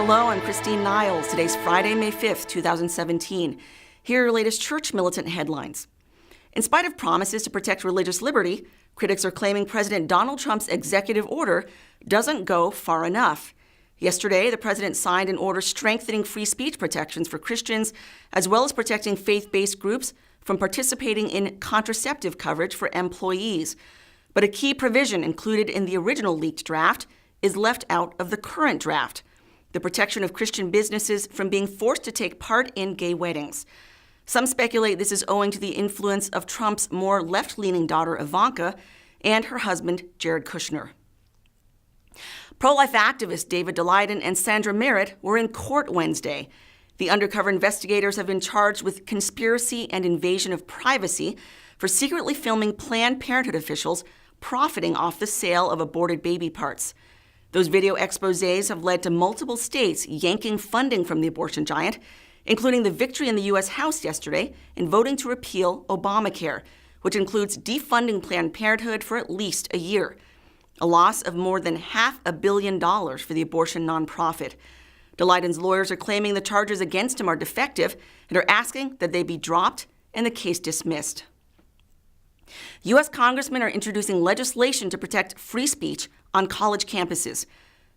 Hello, I'm Christine Niles. Today's Friday, May 5th, 2017. Here are your latest church militant headlines. In spite of promises to protect religious liberty, critics are claiming President Donald Trump's executive order doesn't go far enough. Yesterday, the president signed an order strengthening free speech protections for Christians, as well as protecting faith-based groups from participating in contraceptive coverage for employees. But a key provision included in the original leaked draft is left out of the current draft: the protection of Christian businesses from being forced to take part in gay weddings. Some speculate this is owing to the influence of Trump's more left-leaning daughter Ivanka and her husband Jared Kushner. Pro-life activists David Daleiden and Sandra Merritt were in court Wednesday. The undercover investigators have been charged with conspiracy and invasion of privacy for secretly filming Planned Parenthood officials profiting off the sale of aborted baby parts. Those video exposés have led to multiple states yanking funding from the abortion giant, including the victory in the U.S. House yesterday in voting to repeal Obamacare, which includes defunding Planned Parenthood for at least a year, a loss of more than $500 million for the abortion nonprofit. Daleiden's lawyers are claiming the charges against him are defective and are asking that they be dropped and the case dismissed. U.S. congressmen are introducing legislation to protect free speech on college campuses.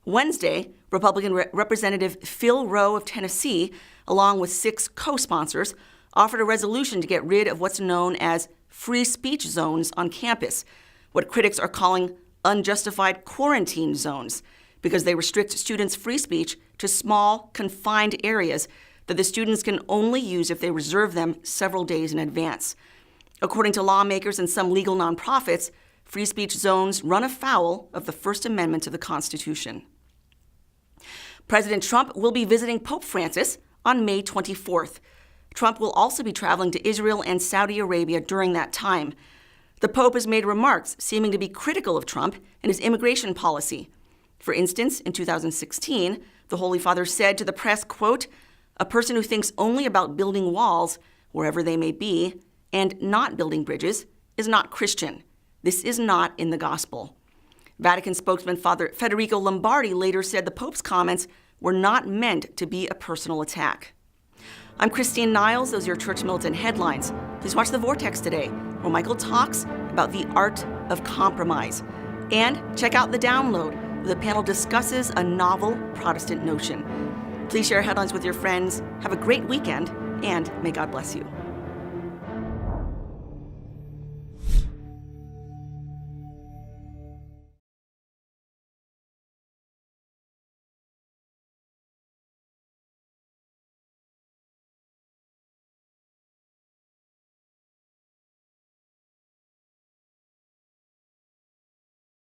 Wednesday, Republican Representative Phil Rowe of Tennessee, along with 6 co-sponsors, offered a resolution to get rid of what's known as free speech zones on campus, what critics are calling unjustified quarantine zones, because they restrict students' free speech to small, confined areas that the students can only use if they reserve them several days in advance. According to lawmakers and some legal nonprofits, free speech zones run afoul of the First Amendment to the Constitution. President Trump will be visiting Pope Francis on May 24th. Trump will also be traveling to Israel and Saudi Arabia during that time. The Pope has made remarks seeming to be critical of Trump and his immigration policy. For instance, in 2016, the Holy Father said to the press, quote, "A person who thinks only about building walls, wherever they may be, and not building bridges is not Christian. This is not in the gospel." Vatican spokesman Father Federico Lombardi later said the Pope's comments were not meant to be a personal attack. I'm Christine Niles. Those are your Church Militant headlines. Please watch The Vortex today, where Michael talks about the art of compromise. And check out The Download, where the panel discusses a novel Protestant notion. Please share headlines with your friends. Have a great weekend, and may God bless you.